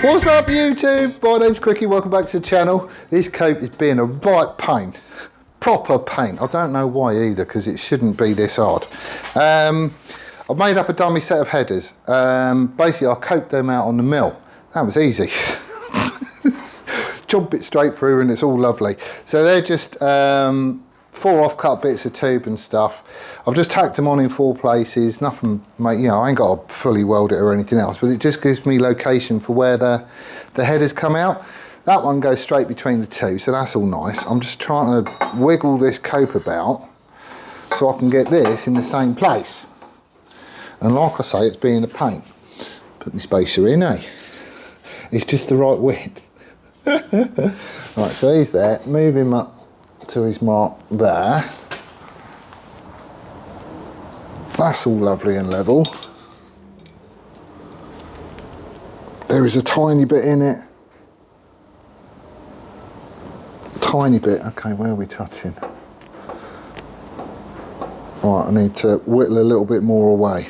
What's up YouTube? My name's Cricky, welcome back to the channel. This coat is being a right pain, proper pain. I don't know why either, because it shouldn't be this hard. I've made up a dummy set of headers. Basically I coated them out on the mill. That was easy. Jump it straight through and it's all lovely. So they're just 4 off-cut bits of tube and stuff. I've just tacked them on in 4 places. Nothing, mate, you know, I ain't got to fully weld it or anything else, but it just gives me location for where the headers come out. That one goes straight between the two, so that's all nice. I'm just trying to wiggle this cope about so I can get this in the same place. And like I say, it's being a pain. Put my spacer in, eh? It's just the right width. Right, so he's there. Move him up to his mark there. That's all lovely and level. There is a tiny bit in it. Tiny bit. Okay, where are we touching? Right, I need to whittle a little bit more away.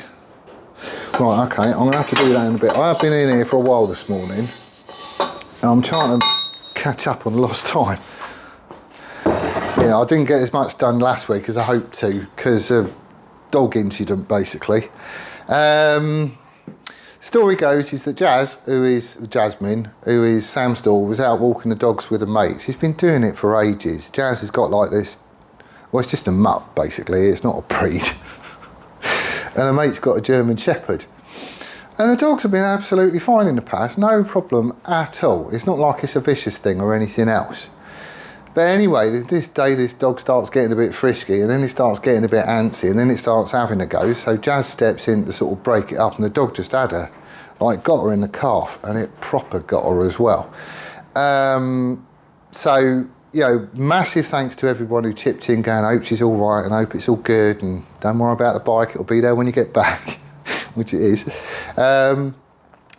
Right, okay, I'm going to have to do that in a bit. I have been in here for a while this morning, and I'm trying to catch up on lost time. Yeah, I didn't get as much done last week as I hoped to, because of dog incident, basically. Story goes is that Jasmine, who is Sam's daughter, was out walking the dogs with a mate. She's been doing it for ages. Jazz has got like this, well, it's just a mutt, basically. It's not a breed. And her mate's got a German Shepherd. And the dogs have been absolutely fine in the past, no problem at all. It's not like it's a vicious thing or anything else. But anyway, this day this dog starts getting a bit frisky, and then it starts getting a bit antsy, and then it starts having a go. So Jazz steps in to sort of break it up, and the dog just had her, like got her in the calf, and it proper got her as well. So, you know, massive thanks to everyone who chipped in going, I hope she's all right, and I hope it's all good, and don't worry about the bike, it'll be there when you get back, which it is.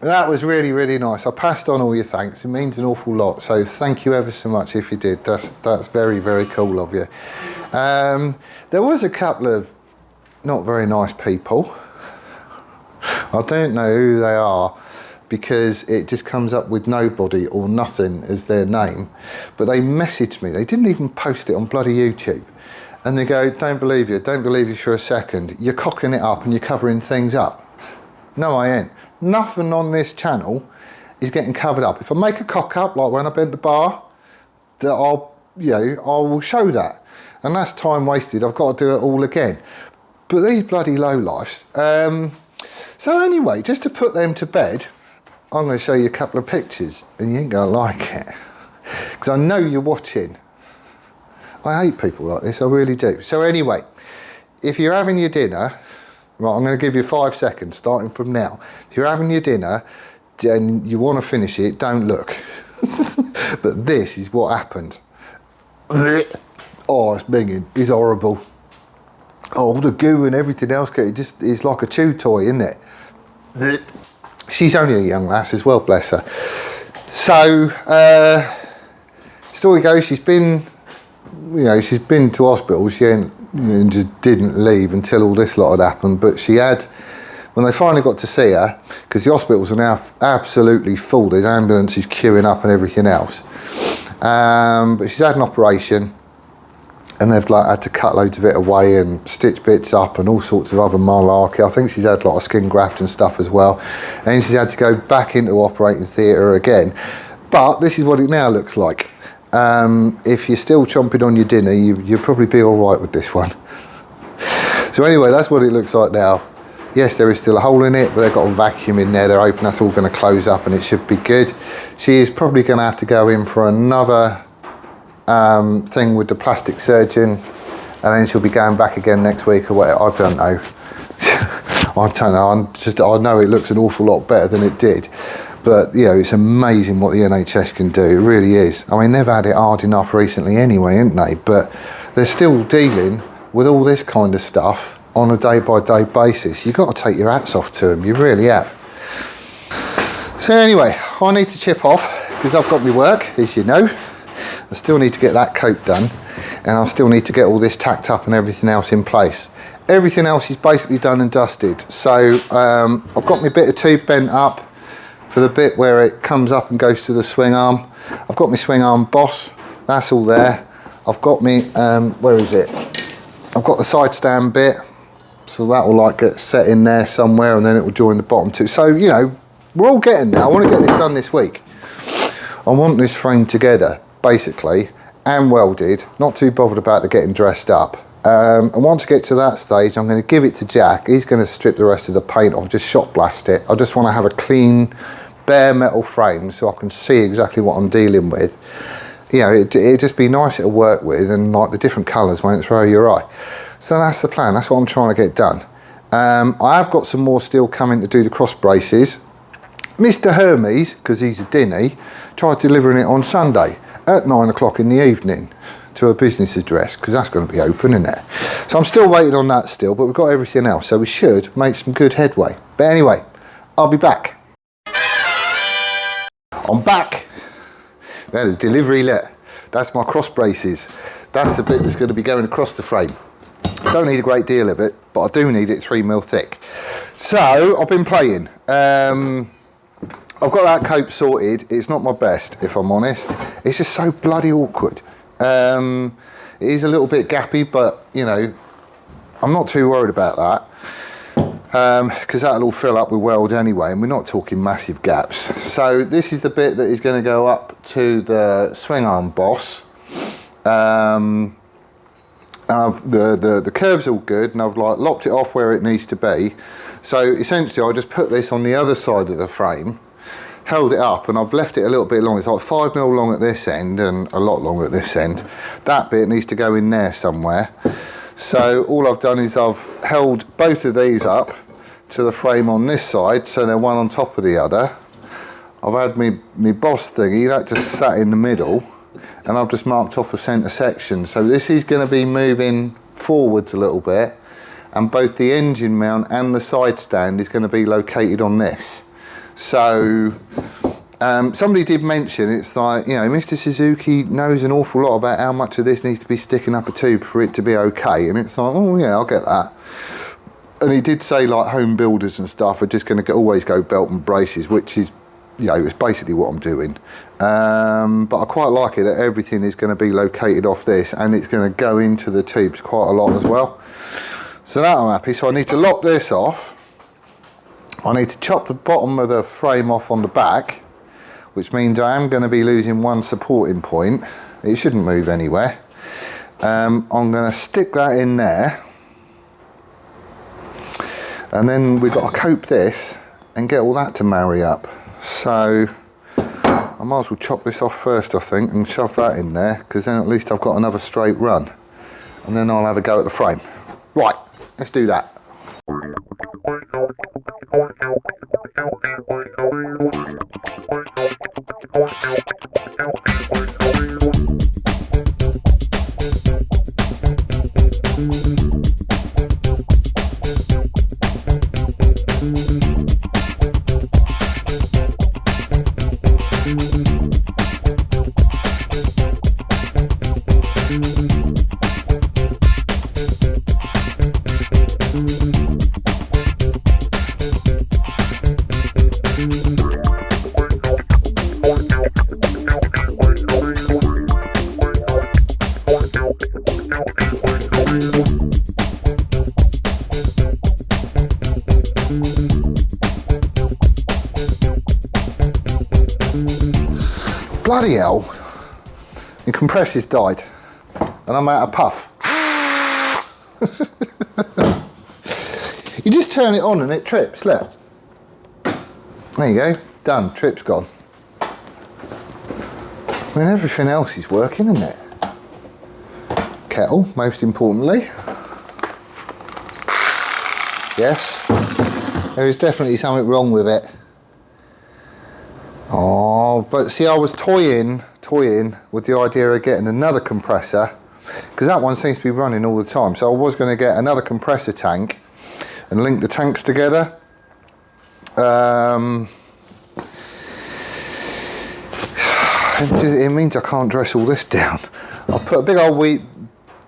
That was really, really nice. I passed on all your thanks. It means an awful lot. So thank you ever so much if you did. That's very, very cool of you. There was a couple of not very nice people. I don't know who they are because it just comes up with nobody or nothing as their name. But they messaged me. They didn't even post it on bloody YouTube. And they go, don't believe you for a second. You're cocking it up and you're covering things up. No, I ain't. Nothing on this channel is getting covered up. If I make a cock up, like when I bent the bar, that I will show that. And that's time wasted. I've got to do it all again. But these bloody lowlifes. So anyway, just to put them to bed, I'm going to show you a couple of pictures, and you ain't going to like it. Because I know you're watching. I hate people like this, I really do. So anyway, if you're having your dinner, right, I'm going to give you 5 seconds, starting from now. If you're having your dinner and you want to finish it, don't look. But this is what happened. Oh, it's binging. It's horrible. Oh, all the goo and everything else, it just is like a chew toy, isn't it? She's only a young lass as well, bless her. So, story goes, she's been to hospital. She just didn't leave until all this lot had happened. But she had, when they finally got to see her, because the hospitals are now absolutely full, there's ambulances queuing up and everything else. But she's had an operation, and they've like had to cut loads of it away and stitch bits up and all sorts of other malarkey. I think she's had a lot of skin graft and stuff as well. And she's had to go back into operating theatre again. But this is what it now looks like. If you're still chomping on your dinner, you'll probably be all right with this one. So anyway, that's what it looks like now. Yes, there is still a hole in it, but they've got a vacuum in there. They're hoping that's all going to close up and it should be good. She is probably going to have to go in for another thing with the plastic surgeon, and then she'll be going back again next week or whatever. I don't know. I don't know. I know it looks an awful lot better than it did, but you know, it's amazing what the NHS can do. It really is. I mean, they've had it hard enough recently anyway, haven't they? But they're still dealing with all this kind of stuff on a day-by-day basis. You've got to take your hats off to them, you really have. So anyway, I need to chip off because I've got my work, as you know. I still need to get that coat done, and I still need to get all this tacked up and everything else in place. Everything else is basically done and dusted. So I've got my bit of tube bent up for the bit where it comes up and goes to the swing arm. I've got my swing arm boss, that's all there. I've got me, where is it? I've got the side stand bit. So that will like get set in there somewhere, and then it will join the bottom too. So, you know, we're all getting there. I want to get this done this week. I want this frame together, basically, and welded. Not too bothered about the getting dressed up. And once I get to that stage, I'm going to give it to Jack. He's going to strip the rest of the paint off, just shot blast it. I just want to have a clean, bare metal frame so I can see exactly what I'm dealing with. You know, it'd just be nicer to work with, and like the different colours won't throw your eye. So that's the plan, that's what I'm trying to get done. I have got some more steel coming to do the cross braces. Mr Hermes, because he's a dinny, tried delivering it on Sunday at 9 o'clock in the evening to a business address, because that's going to be open, isn't it? So I'm still waiting on that still, but we've got everything else, so we should make some good headway. But anyway, I'll be back. I'm back. There's a delivery letter. That's my cross braces. That's the bit that's going to be going across the frame. Don't need a great deal of it, but I do need it 3mm thick. So I've been playing. I've got that cope sorted. It's not my best, if I'm honest. It's just so bloody awkward. It is a little bit gappy, but you know, I'm not too worried about that, because that'll all fill up with weld anyway, and we're not talking massive gaps. So this is the bit that is going to go up to the swing arm boss. The curve's all good, and I've like locked it off where it needs to be. So essentially I just put this on the other side of the frame, held it up, and I've left it a little bit long. It's like 5mm long at this end and a lot long at this end. That bit needs to go in there somewhere. So all I've done is I've held both of these up to the frame on this side, so they're one on top of the other. I've had me boss thingy, that just sat in the middle, and I've just marked off a centre section. So this is going to be moving forwards a little bit, and both the engine mount and the side stand is going to be located on this. So somebody did mention, it's like, you know, Mr Suzuki knows an awful lot about how much of this needs to be sticking up a tube for it to be okay, and it's like, oh yeah, I'll get that. And he did say like home builders and stuff are just going to always go belt and braces, which is, you know, it's basically what I'm doing. But I quite like it that everything is going to be located off this, and it's going to go into the tubes quite a lot as well. So that I'm happy. So I need to lock this off. I need to chop the bottom of the frame off on the back, which means I am going to be losing one supporting point. It shouldn't move anywhere. I'm going to stick that in there, and then we've got to cope this and get all that to marry up. So I might as well chop this off first, I think, and shove that in there, because then at least I've got another straight run, and then I'll have a go at the frame. Right, let's do that. Bloody hell, the compressor's died and I'm out of puff. You just turn it on and it trips, look. There you go, done, trip's gone. I mean, everything else is working, isn't it? Kettle, most importantly. Yes, there is definitely something wrong with it. Oh, but see, I was toying with the idea of getting another compressor, because that one seems to be running all the time. So I was going to get another compressor tank and link the tanks together. It means I can't dress all this down. I'll put a big old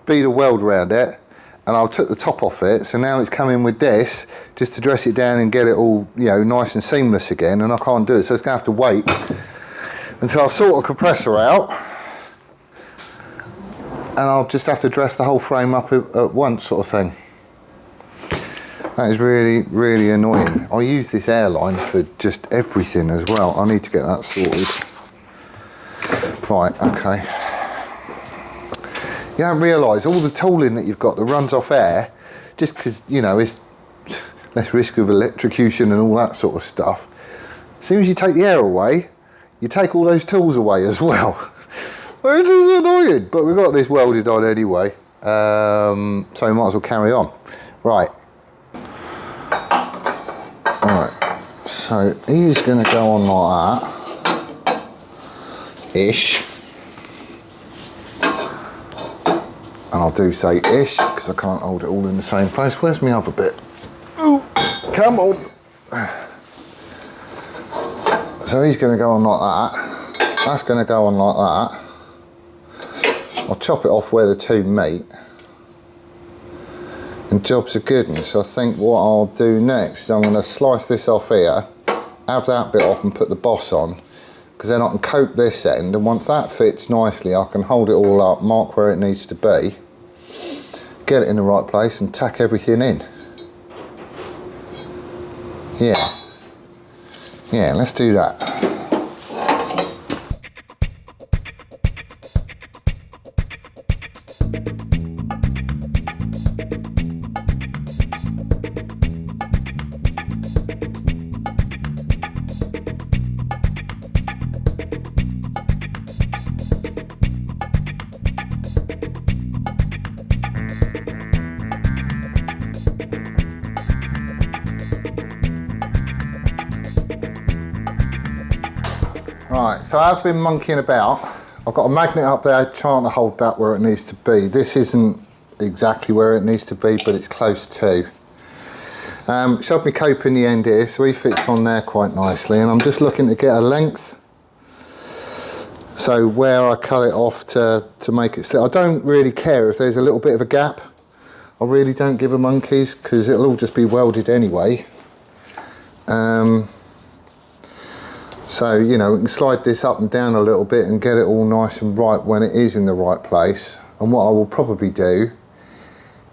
bead of weld around it, and I'll took the top off it, so now it's coming with this just to dress it down and get it all, you know, nice and seamless again, and I can't do it, so it's going to have to wait until I sort a compressor out, and I'll just have to dress the whole frame up at once, sort of thing. That is really, really annoying. I use this airline for just everything as well. I need to get that sorted. Right, okay. You don't realise all the tooling that you've got that runs off air, just because, you know, it's less risk of electrocution and all that sort of stuff. As soon as you take the air away, you take all those tools away as well. Which is annoying, but we've got this welded on anyway, so we might as well carry on. Right. Alright, so he's going to go on like that, ish. And I'll do say ish, because I can't hold it all in the same place. Where's my other bit? Ooh, come on. So he's going to go on like that. That's going to go on like that. I'll chop it off where the two meet. And jobs are good. And so I think what I'll do next is I'm going to slice this off here, have that bit off and put the boss on, because then I can coat this end, and once that fits nicely I can hold it all up, mark where it needs to be, get it in the right place and tack everything in. Yeah, let's do that. Right, so I've been monkeying about. I've got a magnet up there trying to hold that where it needs to be. This isn't exactly where it needs to be, but it's close to. Shoved my cope in the end here, so he fits on there quite nicely, and I'm just looking to get a length. So where I cut it off to make it slip. I don't really care if there's a little bit of a gap. I really don't give a monkeys, because it'll all just be welded anyway. So, you know, we can slide this up and down a little bit and get it all nice and right when it is in the right place. And what I will probably do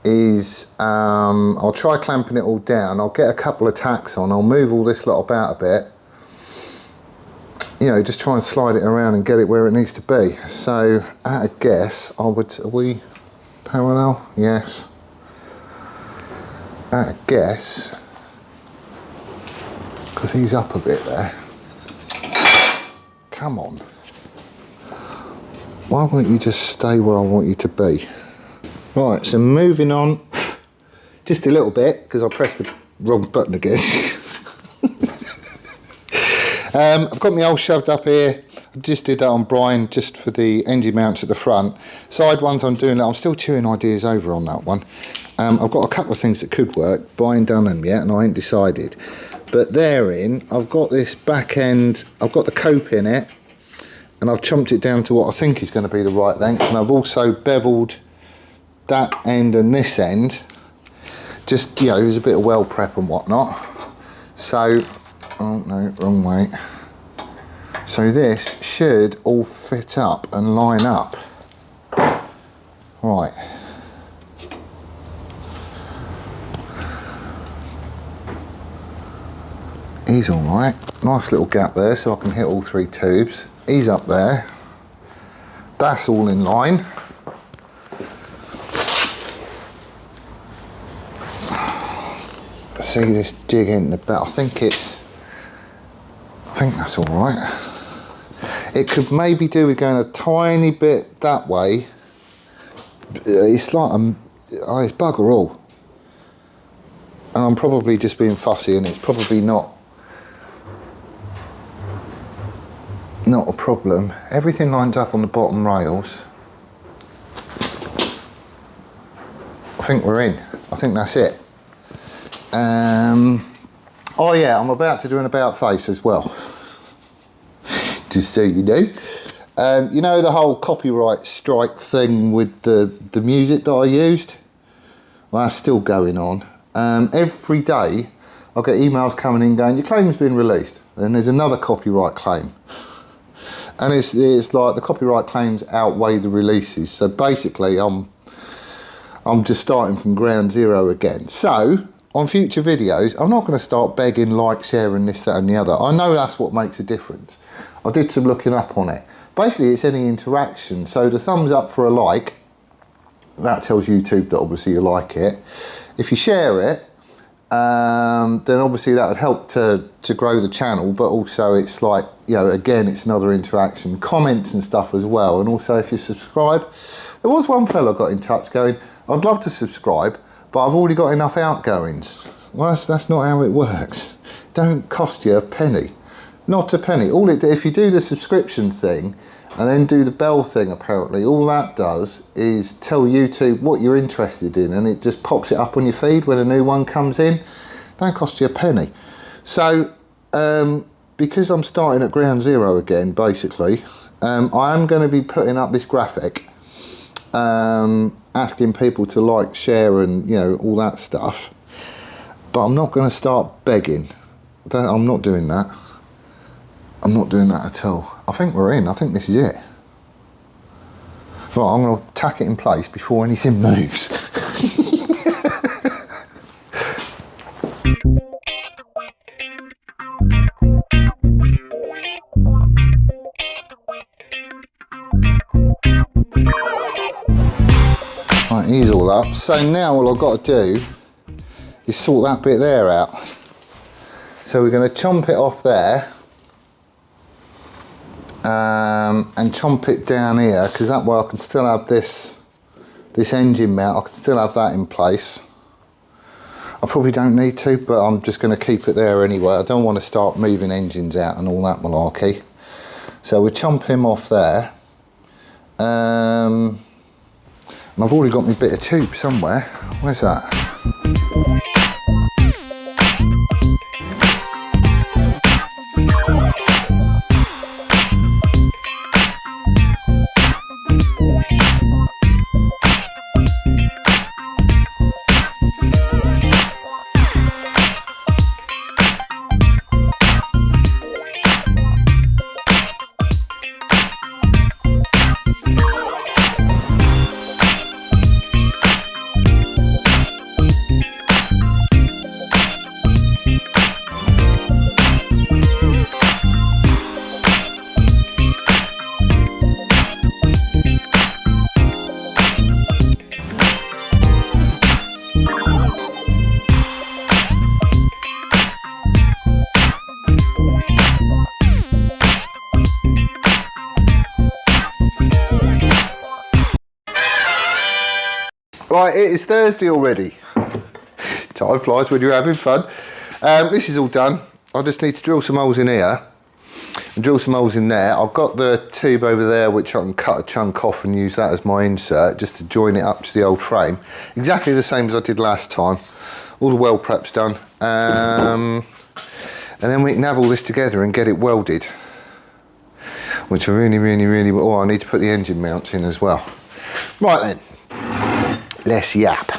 is I'll try clamping it all down. I'll get a couple of tacks on. I'll move all this lot about a bit. You know, just try and slide it around and get it where it needs to be. So, at a guess, are we parallel? Yes. At a guess, because he's up a bit there. Come on. Why won't you just stay where I want you to be? Right, so moving on just a little bit, because I pressed the wrong button again. I've got my hole shoved up here. I just did that on Brian, just for the engine mounts at the front. Side ones I'm doing that. I'm still chewing ideas over on that one. I've got a couple of things that could work, but I ain't done them yet, and I ain't decided. But therein, I've got this back end, I've got the cope in it, and I've chomped it down to what I think is going to be the right length, and I've also beveled that end and this end, just, you know, there's a bit of weld prep and whatnot. So, oh no, wrong way. So this should all fit up and line up. Right. He's all right. Nice little gap there so I can hit all three tubes. He's up there. That's all in line. see this jig in the back. I think that's all right. It could maybe do with going a tiny bit that way. It's like it's bugger all. And I'm probably just being fussy, and it's probably not a problem. Everything lines up on the bottom rails. I think we're in. I think that's it. Oh yeah, I'm about to do an about face as well. Just so you know. You know the whole copyright strike thing with the music that I used? Well, that's still going on. Every day I get emails coming in going, your claim's been released, and there's another copyright claim. And it's like the copyright claims outweigh the releases. So basically I'm just starting from ground zero again. So on future videos, I'm not going to start begging, like, sharing, this, that and the other. I know that's what makes a difference. I did some looking up on it. Basically it's any interaction. So the thumbs up for a like, that tells YouTube that obviously you like it. If you share it, then obviously that would help to grow the channel, but also it's like, you know, again, it's another interaction. Comments and stuff as well. And also if you subscribe, there was one fella got in touch going, I'd love to subscribe, but I've already got enough outgoings. Well, that's not how it works. It don't cost you a penny. Not a penny. If you do the subscription thing and then do the bell thing, apparently, all that does is tell YouTube what you're interested in, and it just pops it up on your feed when a new one comes in. Don't cost you a penny. So, because I'm starting at ground zero again, basically, I am going to be putting up this graphic, asking people to like, share, and, you know, all that stuff. But I'm not going to start begging. I'm not doing that. I'm not doing that at all. I think we're in. I think this is it. Right, I'm going to tack it in place before anything moves. Right, he's all up. So now all I've got to do is sort that bit there out. So we're going to chomp it off there. And chomp it down here, because that way I can still have this engine mount, I can still have that in place. I probably don't need to, but I'm just going to keep it there anyway. I don't want to start moving engines out and all that malarkey. So we'll chomp him off there. And I've already got my bit of tube somewhere. Where's that? Right, it is Thursday already. Time flies when you're having fun. This is all done. I just need to drill some holes in here and drill some holes in there. I've got the tube over there which I can cut a chunk off and use that as my insert just to join it up to the old frame. Exactly the same as I did last time. All the weld prep's done. And then we can have all this together and get it welded. Which I really, oh, I need to put the engine mounts in as well. Right then. Let's yap.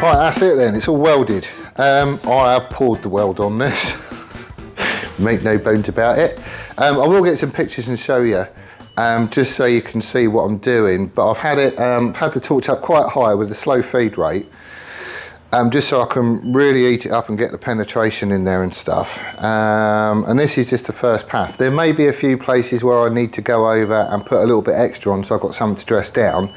Right, that's it then, it's all welded. I have poured the weld on this, make no bones about it. I will get some pictures and show you, just so you can see what I'm doing, but I've had it, had the torch up quite high with a slow feed rate, just so I can really heat it up and get the penetration in there and stuff. And this is just the first pass. There may be a few places where I need to go over and put a little bit extra on so I've got something to dress down.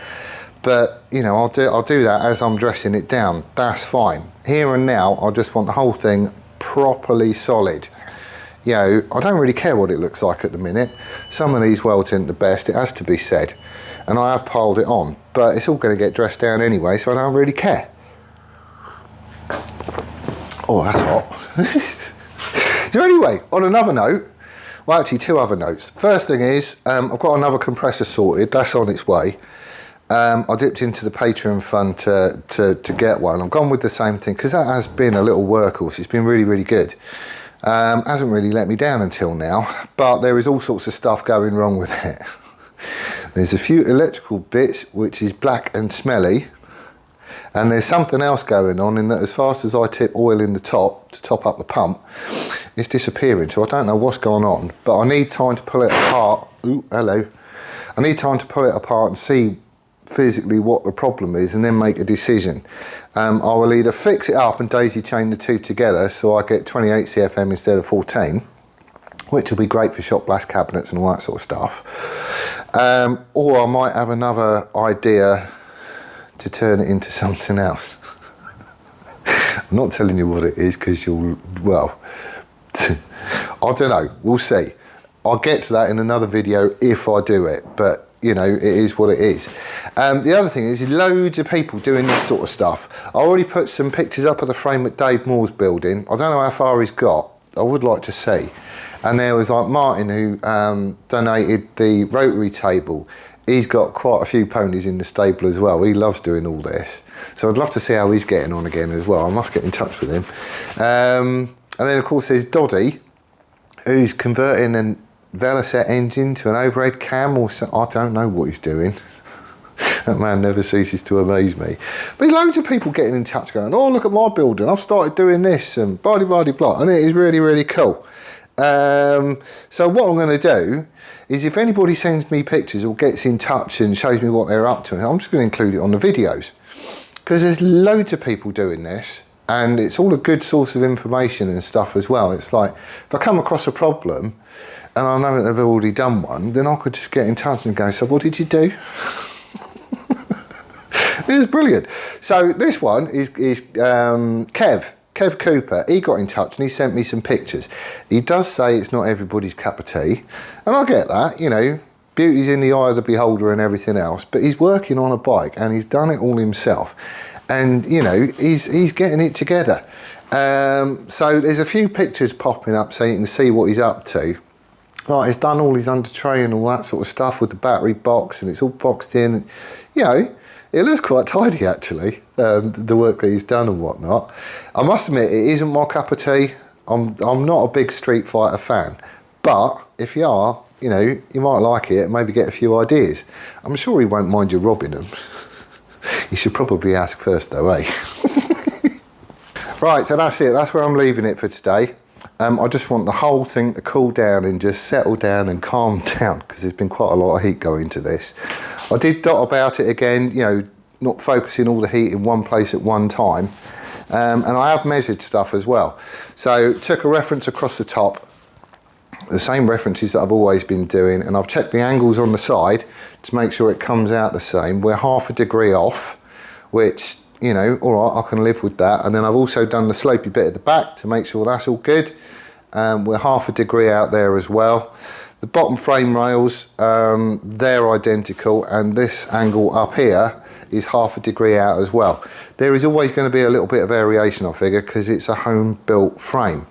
But you know, I'll do that as I'm dressing it down. That's fine. Here and now, I just want the whole thing properly solid. You know, I don't really care what it looks like at the minute. Some of these welds aren't the best, it has to be said. And I have piled it on, but it's all going to get dressed down anyway, so I don't really care. Oh, that's hot. So anyway, on another note, well actually two other notes. First thing is, I've got another compressor sorted, that's on its way. I dipped into the Patreon fund to get one. I've gone with the same thing because that has been a little workhorse. It's been really, really good. Hasn't really let me down until now, but there is all sorts of stuff going wrong with it. There's a few electrical bits which is black and smelly, and there's something else going on in that as fast as I tip oil in the top to top up the pump, it's disappearing. So I don't know what's going on, but I need time to pull it apart. Ooh, hello. I need time to pull it apart and see physically what the problem is and then make a decision. I will either fix it up and daisy chain the two together so I get 28 CFM instead of 14, which will be great for shot blast cabinets and all that sort of stuff, or I might have another idea to turn it into something else. I'm not telling you what it is because you'll, well, I don't know, we'll see. I'll get to that in another video if I do it, but you know, it is what it is. The other thing is loads of people doing this sort of stuff. I already put some pictures up of the frame that Dave Moore's building. I don't know how far he's got. I would like to see. And there was like Martin who donated the rotary table. He's got quite a few ponies in the stable as well. He loves doing all this. So I'd love to see how he's getting on again as well. I must get in touch with him. And then of course there's Doddy, who's converting an Veloset engine to an overhead cam or so. I don't know what he's doing. That man never ceases to amaze me. But there's loads of people getting in touch going, oh, look at my building, I've started doing this and blah, blah, blah, blah. And it is really, really cool. So what I'm going to do is if anybody sends me pictures or gets in touch and shows me what they're up to, I'm just going to include it on the videos. Because there's loads of people doing this and it's all a good source of information and stuff as well. It's like, if I come across a problem, and I know that they've already done one, then I could just get in touch and go, so what did you do? It was brilliant. So this one is Kev Cooper. He got in touch and he sent me some pictures. He does say it's not everybody's cup of tea, and I get that, you know, beauty's in the eye of the beholder and everything else, but he's working on a bike and he's done it all himself. And, you know, he's getting it together. So there's a few pictures popping up so you can see what he's up to. Like, he's done all his under tray and all that sort of stuff with the battery box, and it's all boxed in. You know, it looks quite tidy actually, the work that he's done and whatnot. I must admit, it isn't my cup of tea. I'm not a big Street Fighter fan, but if you are, you know, you might like it and maybe get a few ideas. I'm sure he won't mind you robbing them. You should probably ask first though, eh? Right, so that's it. That's where I'm leaving it for today. I just want the whole thing to cool down and just settle down and calm down because there's been quite a lot of heat going to this. I did dot about it again, you know, not focusing all the heat in one place at one time. And I have measured stuff as well. So took a reference across the top, the same references that I've always been doing, and I've checked the angles on the side to make sure it comes out the same. We're ½ degree off, which, you know, all right, I can live with that. And then I've also done the slopey bit at the back to make sure that's all good. We're ½ degree out there as well. The bottom frame rails, they're identical, and this angle up here is ½ degree out as well. There is always going to be a little bit of variation, I figure, because it's a home-built frame.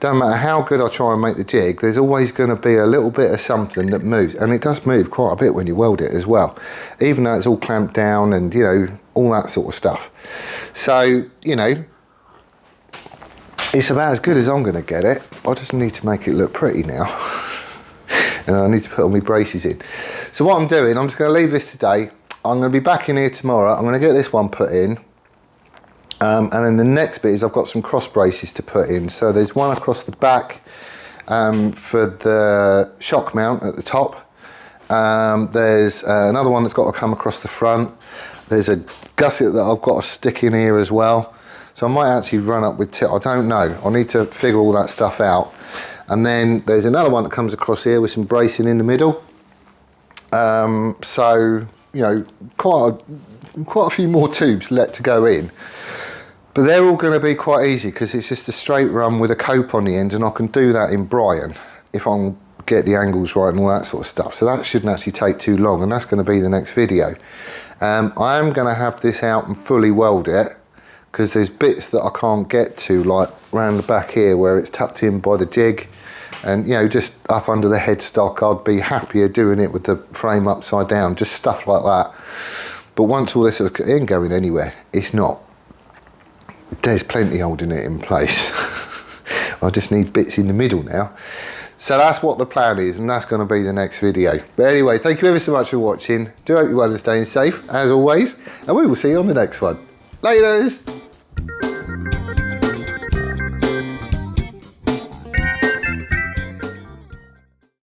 Don't matter how good I try and make the jig, there's always going to be a little bit of something that moves, and it does move quite a bit when you weld it as well, even though it's all clamped down and, you know, all that sort of stuff. So, you know, it's about as good as I'm going to get it. I just need to make it look pretty now. And I need to put all my braces in. So what I'm doing, I'm just going to leave this today. I'm going to be back in here tomorrow. I'm going to get this one put in. And then the next bit is I've got some cross braces to put in. So there's one across the back for the shock mount at the top. There's another one that's got to come across the front. There's a gusset that I've got to stick in here as well. So I might actually run up with I don't know. I need to figure all that stuff out. And then there's another one that comes across here with some bracing in the middle. So, you know, quite a few more tubes left to go in. But they're all going to be quite easy because it's just a straight run with a cope on the end, and I can do that in Brian if I can get the angles right and all that sort of stuff. So that shouldn't actually take too long, and that's going to be the next video. I am going to have this out and fully weld it because there's bits that I can't get to, like around the back here where it's tucked in by the jig, and you know, just up under the headstock. I'd be happier doing it with the frame upside down, just stuff like that. But once all this it ain't going anywhere, it's not. There's plenty holding it in place. I just need bits in the middle now. So that's what the plan is, and that's going to be the next video. But anyway, thank you ever so much for watching. Do hope you're well and staying safe, as always, and we will see you on the next one. Laters!